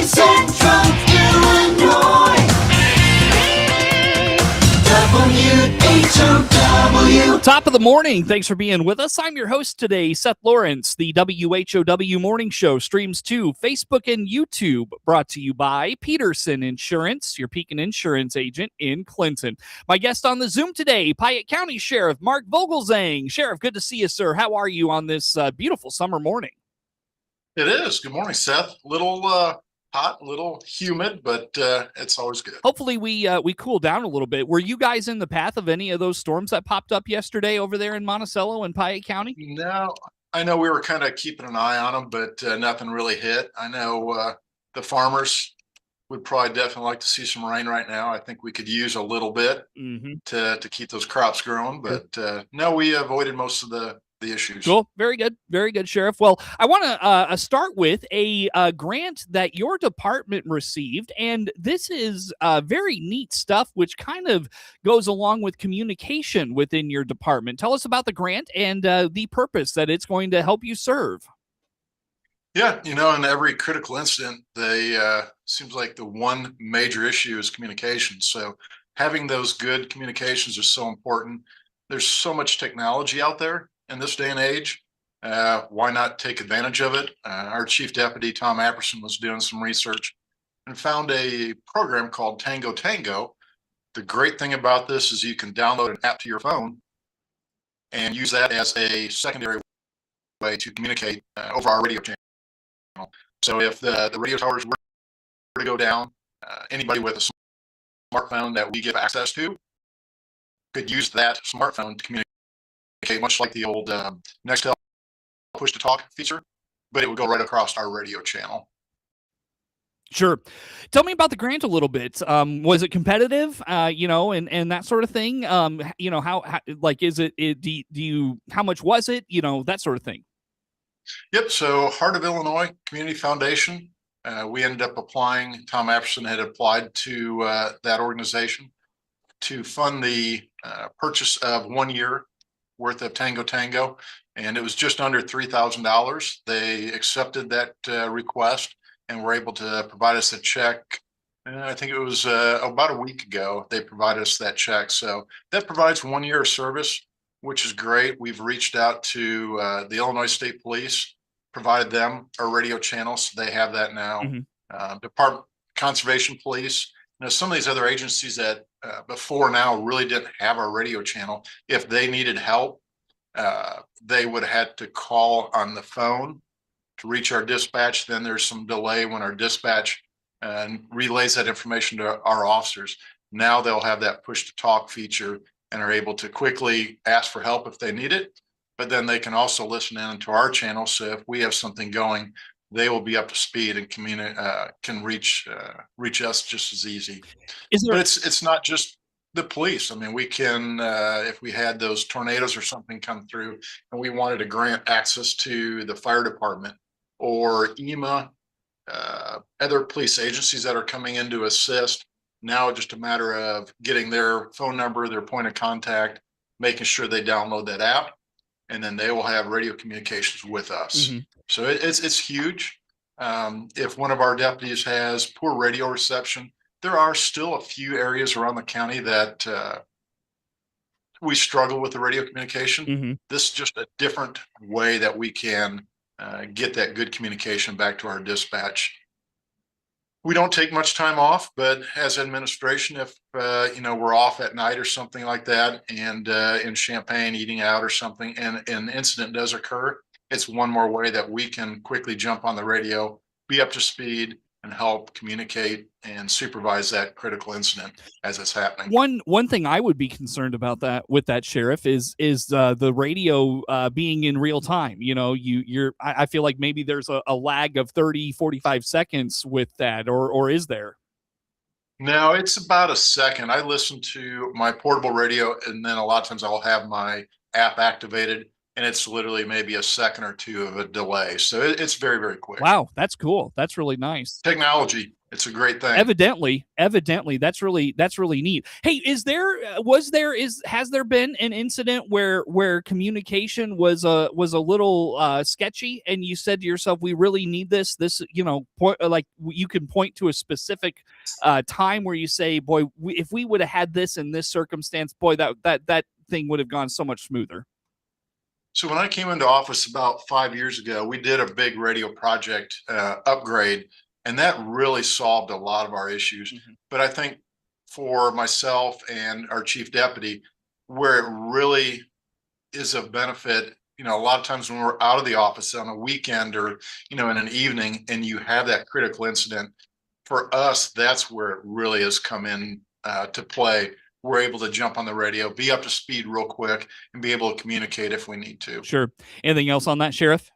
Central Illinois. WHOW. Top of the morning. Thanks for being with us. I'm your host today, Seth Lawrence. The WHOW Morning Show streams to Facebook and YouTube, brought to you by Peterson Insurance, your Pekin insurance agent in Clinton. My guest on the Zoom today, Piatt County Sheriff Mark Vogelzang. Sheriff, good to see you, sir. How are you on this beautiful summer morning? It is. Good morning, Seth. Little hot, little humid, but it's always good. Hopefully we cool down a little bit. Were you guys in the path of any of those storms that popped up yesterday over there in Monticello and Piatt County? No, I know we were kind of keeping an eye on them, but nothing really hit. I know the farmers would probably definitely like to see some rain right now. I think we could use a little bit to keep those crops growing, but no, we avoided most of the issues. Cool. Very good. Very good, Sheriff. Well, I want to start with a grant that your department received, and this is very neat stuff, which kind of goes along with communication within your department. Tell us about the grant and the purpose that it's going to help you serve. Yeah, in every critical incident, seems like the one major issue is communication. So having those good communications are so important. There's so much technology out there in this day and age. Why not take advantage of it? Our Chief Deputy, Tom Apperson, was doing some research and found a program called Tango. The great thing about this is you can download an app to your phone and use that as a secondary way to communicate over our radio channel. So if the radio towers were to go down, anybody with a smartphone that we give access to could use that smartphone to communicate, much like the old Nextel push-to-talk feature, but it would go right across our radio channel. Sure. Tell me about the grant a little bit. Was it competitive, and that sort of thing? How like, is it, do you, how much was it, that sort of thing? Yep. So Heart of Illinois Community Foundation, we ended up applying. Tom Apperson had applied to that organization to fund the purchase of 1 year worth of Tango, and it was just under $3,000. They accepted that request and were able to provide us a check. And I think it was about a week ago they provided us that check. So that provides 1 year of service, which is great. We've reached out to the Illinois State Police, provided them a radio channel, so they have that now. Department Conservation Police, some of these other agencies that before now really didn't have our radio channel. If they needed help, they would have had to call on the phone to reach our dispatch. Then there's some delay when our dispatch relays that information to our officers. Now they'll have that push-to-talk feature and are able to quickly ask for help if they need it. But then they can also listen in to our channel. So if we have something going, they will be up to speed and can reach us just as easy. But it's not just the police. I mean, we can, if we had those tornadoes or something come through and we wanted to grant access to the fire department or EMA, other police agencies that are coming in to assist, now it's just a matter of getting their phone number, their point of contact, making sure they download that app, and then they will have radio communications with us. So it's huge. If one of our deputies has poor radio reception, there are still a few areas around the county that we struggle with the radio communication. This is just a different way that we can get that good communication back to our dispatch. We don't take much time off, but as administration, if we're off at night or something like that, and in Champaign eating out or something, and an incident does occur, it's one more way that we can quickly jump on the radio, be up to speed, and help communicate and supervise that critical incident as it's happening. One thing I would be concerned about that with that, Sheriff, is the radio being in real time. I feel like maybe there's a lag of 30-45 seconds with that, or is there? No, it's about a second. I listen to my portable radio, and then a lot of times I'll have my app activated, and it's literally maybe a second or two of a delay. So it's very, very quick. Wow, that's cool. That's really nice. Technology, it's a great thing. Evidently, that's really neat. Hey, has there been an incident where communication was a little sketchy, and you said to yourself, we really need this, like you can point to a specific time where you say, boy, if we would have had this in this circumstance, boy, that thing would have gone so much smoother. So when I came into office about 5 years ago, we did a big radio project upgrade, and that really solved a lot of our issues. But I think for myself and our chief deputy, where it really is of benefit, a lot of times when we're out of the office on a weekend or, in an evening, and you have that critical incident, for us, that's where it really has come in to play. We're able to jump on the radio, be up to speed real quick, and be able to communicate if we need to. Sure. Anything else on that, Sheriff?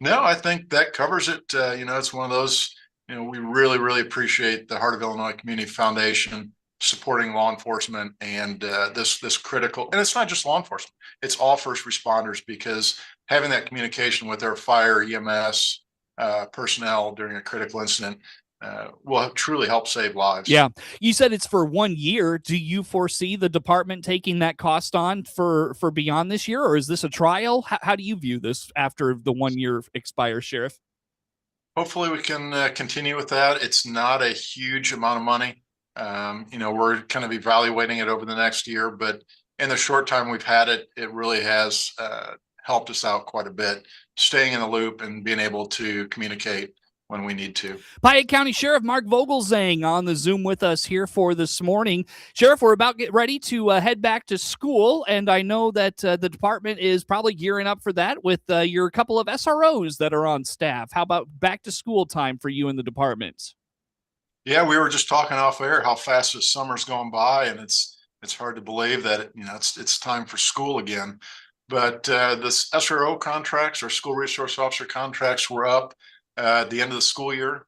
No, I think that covers it. It's one of those, we really, really appreciate the Heart of Illinois Community Foundation supporting law enforcement and this critical, and it's not just law enforcement, it's all first responders, because having that communication with our fire, EMS personnel during a critical incident will truly help save lives. Yeah. You said it's for 1 year. Do you foresee the department taking that cost on for beyond this year, or is this a trial? How do you view this after the 1 year expires, Sheriff? Hopefully we can continue with that. It's not a huge amount of money. We're kind of evaluating it over the next year, but in the short time we've had it, it really has helped us out quite a bit, staying in the loop and being able to communicate when we need to. Piatt County Sheriff Mark Vogelzang on the Zoom with us here for this morning. Sheriff, we're about to get ready to head back to school, and I know that the department is probably gearing up for that with your couple of SROs that are on staff. How about back to school time for you in the department? Yeah, we were just talking off air how fast this summer's going by, and it's hard to believe that it's time for school again. But this SRO contracts, or school resource officer contracts, were up at the end of the school year.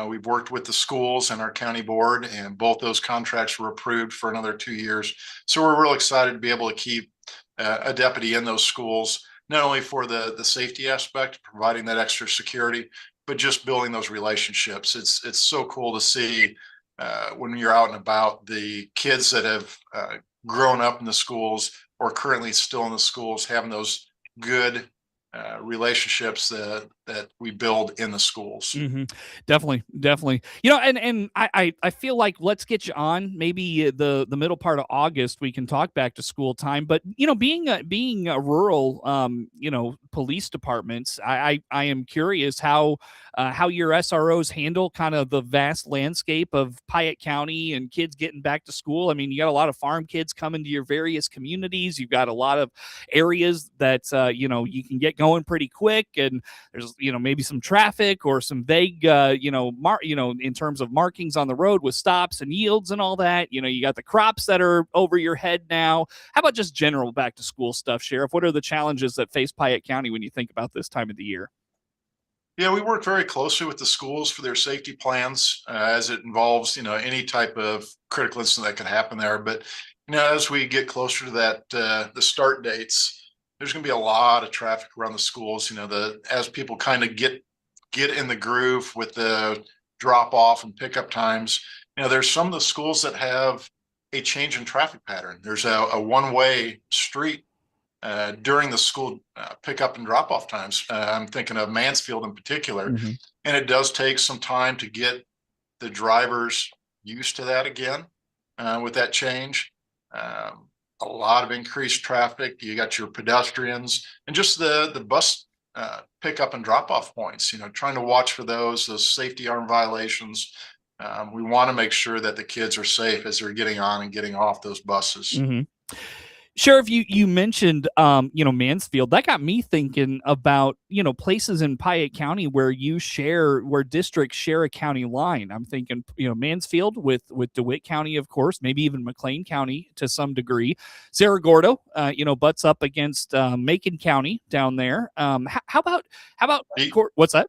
We've worked with the schools and our county board, and both those contracts were approved for another 2 years. So we're real excited to be able to keep a deputy in those schools, not only for the safety aspect, providing that extra security, but just building those relationships. It's so cool to see when you're out and about, the kids that have grown up in the schools or currently still in the schools, having those good relationships that we build in the schools. Definitely. And I feel like let's get you on maybe the middle part of August. We can talk back to school time, but being a rural police departments, I am curious how your SROs handle kind of the vast landscape of Piatt County and kids getting back to school. I mean, you got a lot of farm kids coming to your various communities. You've got a lot of areas that you can get going pretty quick, and there's maybe some traffic or some vague in terms of markings on the road with stops and yields and all that. You got the crops that are over your head now. How about just general back to school stuff, Sheriff? What are the challenges that face Piatt County when you think about this time of the year? Yeah, we work very closely with the schools for their safety plans as it involves, any type of critical incident that could happen there. But, as we get closer to that, the start dates, there's going to be a lot of traffic around the schools, as people kind of get in the groove with the drop off and pickup times. There's some of the schools that have a change in traffic pattern. There's a one-way street during the school pickup and drop off times. I'm thinking of Mansfield in particular, and it does take some time to get the drivers used to that again with that change. A lot of increased traffic. You got your pedestrians and just the bus pickup and drop off points, trying to watch for those safety arm violations. We want to make sure that the kids are safe as they're getting on and getting off those buses. Sheriff, you mentioned, Mansfield. That got me thinking about, places in Piatt County where districts share a county line. I'm thinking, Mansfield with DeWitt County, of course, maybe even McLean County to some degree. Cerro Gordo, butts up against Macon County down there. How about what's that?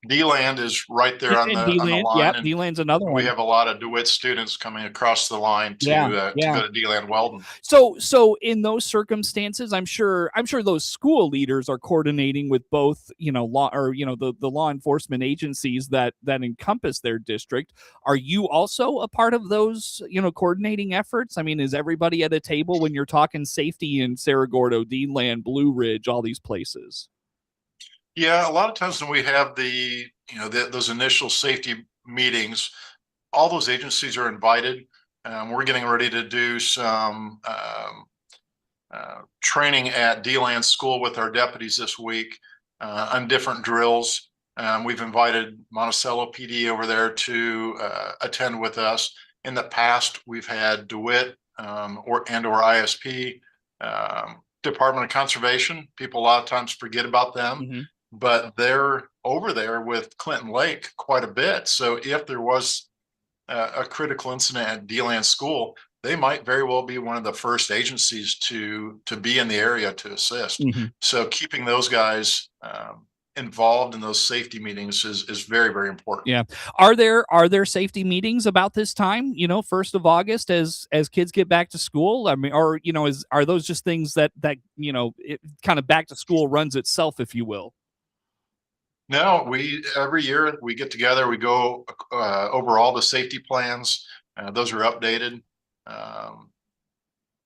D-Land is right there on And the D-Land, line, yep, and D-Land's another we one. have a lot of DeWitt students coming across the line Yeah, to yeah. go to D-Land Weldon. So in those circumstances, I'm sure those school leaders are coordinating with both, law or the law enforcement agencies that encompass their district. Are you also a part of those, coordinating efforts? I mean, is everybody at a table when you're talking safety in Cerro Gordo, D-Land, Blue Ridge, all these places? Yeah, a lot of times when we have those initial safety meetings, all those agencies are invited. We're getting ready to do some training at D-Land School with our deputies this week on different drills. We've invited Monticello PD over there to attend with us. In the past, we've had DeWitt or ISP, Department of Conservation. People a lot of times forget about them. Mm-hmm. But they're over there with Clinton Lake quite a bit. So if there was a critical incident at D-Land School, they might very well be one of the first agencies to be in the area to assist. Mm-hmm. So keeping those guys involved in those safety meetings is very, very important. Yeah. Are there safety meetings about this time, 1st of August as kids get back to school? I mean, or, are those just things that it kind of back to school runs itself, if you will? No, every year we get together, we go over all the safety plans. Those are updated.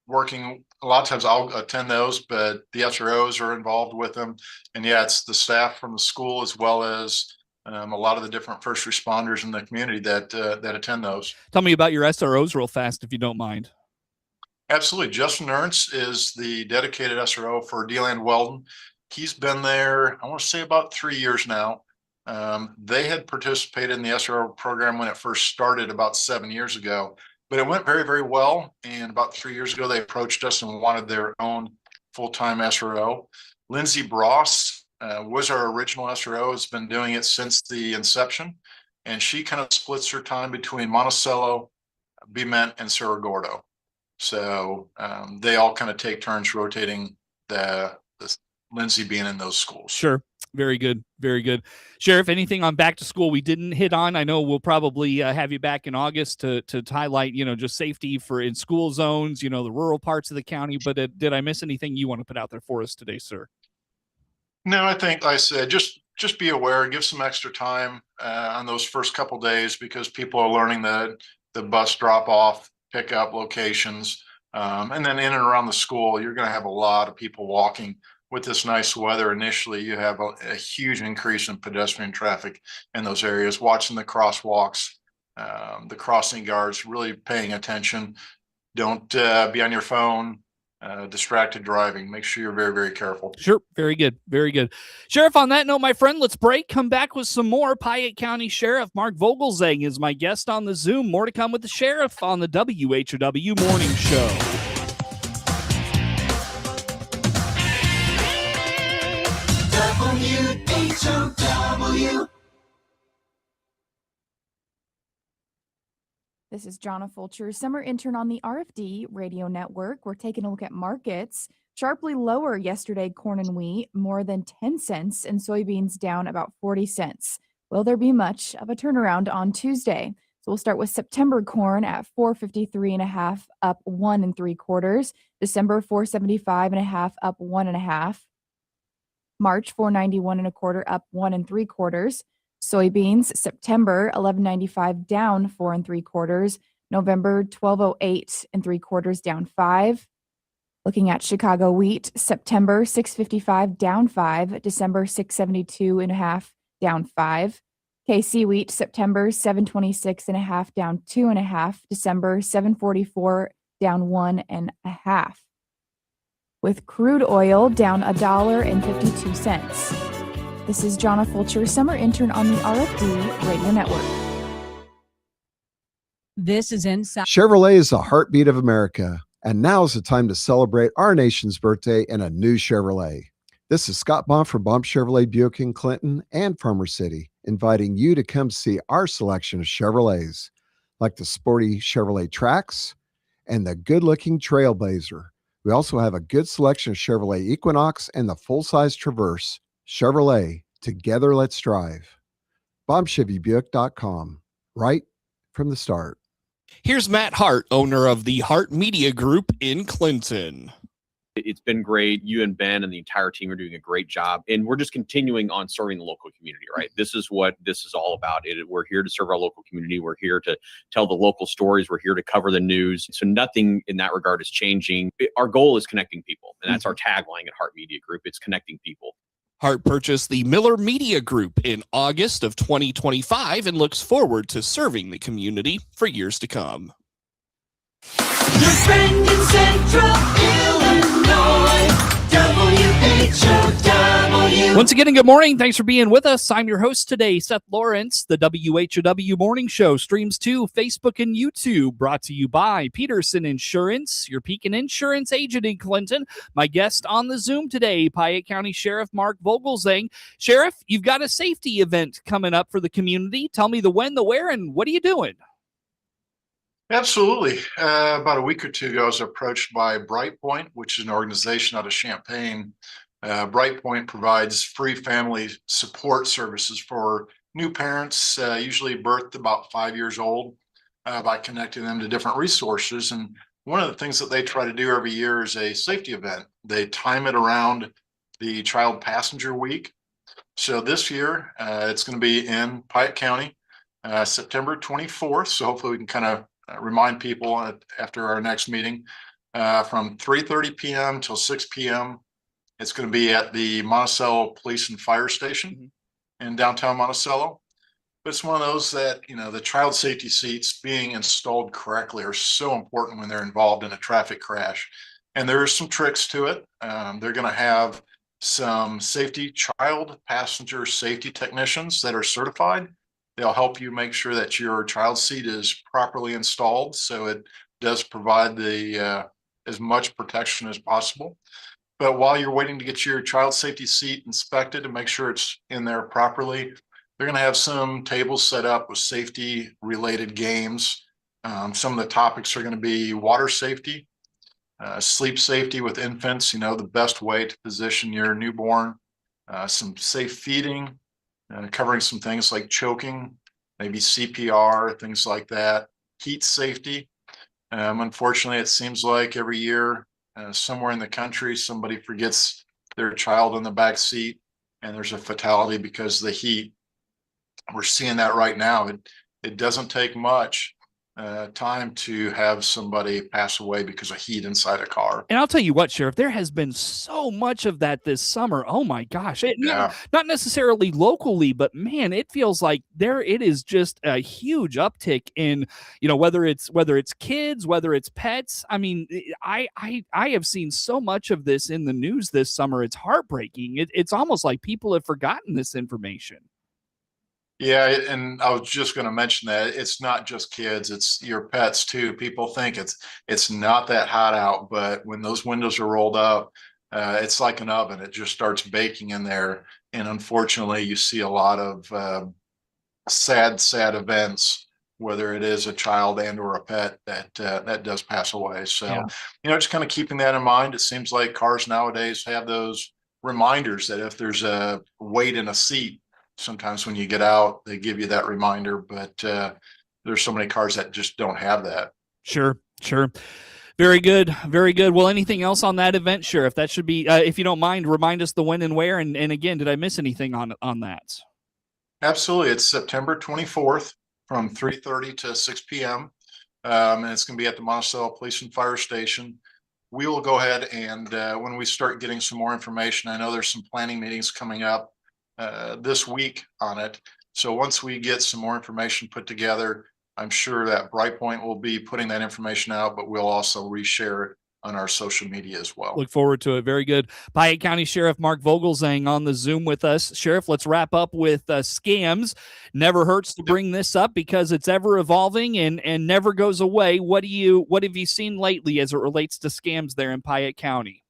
Working a lot of times I'll attend those, but the SROs are involved with them. And yeah, it's the staff from the school as well as a lot of the different first responders in the community that attend those. Tell me about your SROs real fast, if you don't mind. Absolutely. Justin Ernst is the dedicated SRO for D-Land Weldon. He's been there, I want to say about 3 years now. They had participated in the SRO program when it first started about 7 years ago, but it went very, very well. And about 3 years ago, they approached us and wanted their own full-time SRO. Lindsay Bross was our original SRO, has been doing it since the inception. And she kind of splits her time between Monticello, Piatt, and Cerro Gordo. So they all kind of take turns rotating the Lindsay being in those schools. Sure. Very good. Very good. Sheriff, anything on back to school we didn't hit on? I know we'll probably have you back in August to highlight, just safety in school zones, the rural parts of the county. But did I miss anything you want to put out there for us today, sir? No, I think I said just be aware, give some extra time on those first couple days because people are learning the bus drop off, pickup locations, and then in and around the school, you're going to have a lot of people walking. With this nice weather, initially, you have a huge increase in pedestrian traffic in those areas. Watching the crosswalks, the crossing guards, really paying attention. Don't be on your phone. Distracted driving. Make sure you're very, very careful. Sure. Very good. Very good. Sheriff, on that note, my friend, let's break. Come back with some more. Piatt County Sheriff Mark Vogelzang is my guest on the Zoom. More to come with the sheriff on the WHOW Morning Show. WHOW. This is Jonna Fulcher, summer intern on the RFD radio network. We're taking a look at markets. Sharply lower yesterday, corn and wheat, more than 10 cents, and soybeans down about 40 cents. Will there be much of a turnaround on Tuesday? So we'll start with September corn at $4.53.5, up 1 3/4. December $4.75.5, up 1 1/2. March $4.91 1/4, up 1 3/4. Soybeans September $11.95, down 4 3/4. November $12.08 3/4, down 5. Looking at Chicago wheat, September $6.55, down 5. December $6.72.5, down 5. KC wheat September $7.26.5, down 2 1/2. December $7.44, down 1 1/2. With crude oil down $1.52. This is Jonna Fulcher, summer intern on the RFD radio network. This is Inside. Chevrolet is the heartbeat of America, and now is the time to celebrate our nation's birthday in a new Chevrolet. This is Scott Baum from Baum Chevrolet Buick in Clinton and Farmer City, inviting you to come see our selection of Chevrolets, like the sporty Chevrolet Trax and the good-looking Trailblazer. We also have a good selection of Chevrolet Equinox and the full-size Traverse. Chevrolet, together let's drive. bombchevybuick.com. Right from the start. Here's Matt Hart, owner of the Hart Media Group in Clinton. It's been great. You and Ben and the entire team are doing a great job. And we're just continuing on serving the local community, right? This is what this is all about. We're here to serve our local community. We're here to tell the local stories. We're here to cover the news. So nothing in that regard is changing. Our goal is connecting people. And that's our tagline at Hart Media Group. It's connecting people. Hart purchased the Miller Media Group in August of 2025 and looks forward to serving the community for years to come. Your friend in Central Illinois, WHOW. Once again, and good morning. Thanks for being with us. I'm your host today, Seth Lawrence. The WHOW Morning Show streams to Facebook and YouTube, brought to you by Peterson Insurance, your Pekin Insurance agent in Clinton. My guest on the Zoom today, Piatt County Sheriff Mark Vogelzang. Sheriff, you've got a safety event coming up for the community. Tell me the when, the where, and what are you doing? Absolutely. About a week or two ago, I was approached by Brightpoint, which is an organization out of Champaign. Brightpoint provides free family support services for new parents, usually birthed about 5 years old, by connecting them to different resources. And one of the things that they try to do every year is a safety event. They time it around the Child Passenger Week. So this year, it's going to be in Piatt County, September 24th. So hopefully we can kind of remind people after our next meeting, from 3:30 p.m. till 6 p.m. It's going to be at the Monticello Police and Fire Station in downtown Monticello. But it's one of those that, the child safety seats being installed correctly are so important when they're involved in a traffic crash. And there are some tricks to it. They're going to have some child passenger safety technicians that are certified. They'll help you make sure that your child seat is properly installed, so it does provide as much protection as possible. But while you're waiting to get your child safety seat inspected and make sure it's in there properly, they're going to have some tables set up with safety-related games. Some of the topics are going to be water safety, sleep safety with infants, the best way to position your newborn, some safe feeding, covering some things like choking, maybe CPR, things like that, heat safety. Unfortunately, it seems like every year, somewhere in the country, somebody forgets their child in the back seat and there's a fatality because of the heat. We're seeing that right now. It doesn't take much time to have somebody pass away because of heat inside a car. And I'll tell you what, Sheriff, there has been so much of that this summer. Oh my gosh. Not necessarily locally, but man, it feels like it is just a huge uptick in, whether it's kids, whether it's pets. I mean, I have seen so much of this in the news this summer. It's heartbreaking. It's almost like people have forgotten this information. Yeah, and I was just going to mention that it's not just kids, it's your pets too. People think it's not that hot out, but when those windows are rolled up, it's like an oven. It just starts baking in there. And unfortunately, you see a lot of sad events, whether it is a child and or a pet that does pass away. So, just kind of keeping that in mind. It seems like cars nowadays have those reminders that if there's a weight in a seat, sometimes when you get out, they give you that reminder, but there's so many cars that just don't have that. Sure. Very good. Well, anything else on that event, Sheriff? That should be, if you don't mind, remind us the when and where. And again, did I miss anything on that? Absolutely. It's September 24th from 3:30 to 6 p.m. And it's going to be at the Monticello Police and Fire Station. We will go ahead and when we start getting some more information, I know there's some planning meetings coming up this week on it. So once we get some more information put together, I'm sure that Brightpoint will be putting that information out, but we'll also reshare it on our social media as well. Look forward to it. Very good. Piatt County Sheriff Mark Vogelzang on the Zoom with us. Sheriff, let's wrap up with scams. Never hurts to bring this up because it's ever evolving and never goes away. What have you seen lately as it relates to scams there in Piatt County?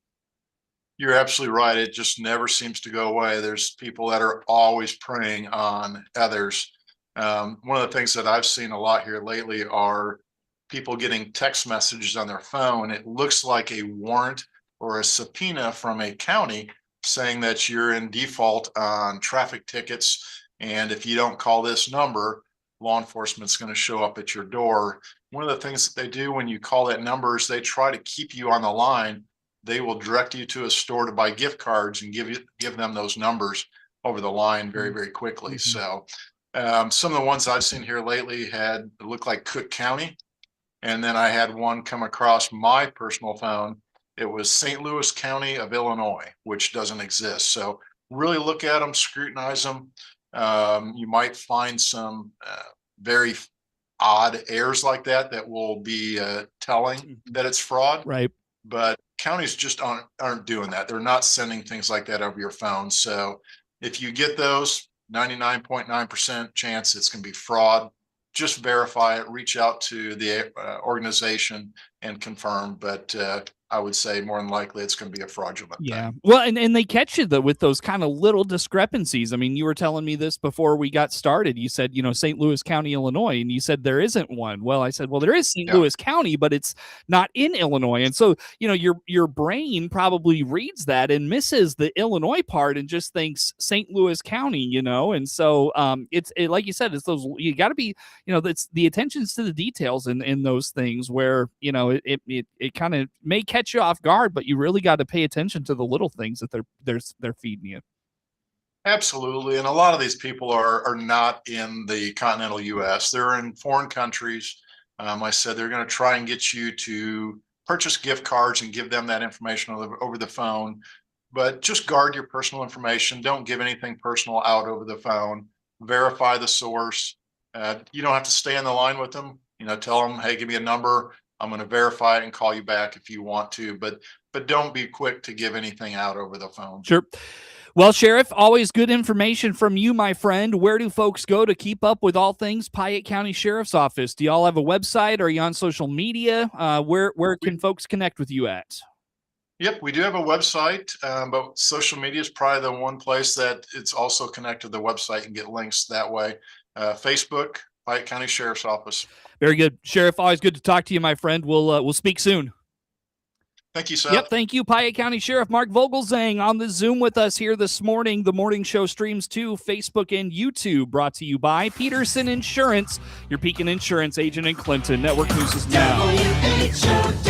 You're absolutely right. It just never seems to go away. There's people that are always preying on others. One of the things that I've seen a lot here lately are people getting text messages on their phone. It looks like a warrant or a subpoena from a county saying that you're in default on traffic tickets And if you don't call this number, law enforcement's going to show up at your door. One of the things that they do when you call that number is they try to keep you on the line. They will direct you to a store to buy gift cards and give them those numbers over the line very, very quickly. So some of the ones I've seen here lately looked like Cook County. And then I had one come across my personal phone. It was St. Louis County of Illinois, which doesn't exist. So really look at them, scrutinize them. You might find some very odd errors like that will be telling that it's fraud. Right. But counties just aren't doing that. They're not sending things like that over your phone. So if you get those, 99.9% chance it's going to be fraud. Just verify it, reach out to the organization and confirm. But I would say more than likely it's going to be a fraudulent thing. Well, and they catch you with those kind of little discrepancies. I mean, you were telling me this before we got started. You said, St. Louis County, Illinois, and you said there isn't one. Well, I said, well, there is St. Louis County, but it's not in Illinois. And so, your brain probably reads that and misses the Illinois part and just thinks St. Louis County, and so it's like you said, it's those, you got to be, it's the attentions to the details in those things where, it kind of may catch you off guard, but you really got to pay attention to the little things that they're feeding you. Absolutely. And a lot of these people are not in the continental US. They're in foreign countries. I said they're going to try and get you to purchase gift cards and give them that information over the phone, but just guard your personal information. Don't give anything personal out over the phone. Verify the source. You don't have to stay on the line with them. Tell them, hey, give me a number. I'm going to verify it and call you back if you want to, but don't be quick to give anything out over the phone. Sure. Well, Sheriff, always good information from you, my friend. Where do folks go to keep up with all things Piatt County Sheriff's Office? Do y'all have a website? Are you on social media? Where can folks connect with you at? Yep, we do have a website, but social media is probably the one place that it's also connected to the website and get links that way. Facebook, Piatt County Sheriff's Office. Very good. Sheriff, always good to talk to you, my friend. We'll speak soon. Thank you, Seth. Yep, thank you, Piatt County Sheriff Mark Vogelzang on the Zoom with us here this morning. The morning show streams to Facebook and YouTube, brought to you by Peterson Insurance, your Pekin Insurance agent in Clinton. Network News is now. WHOW.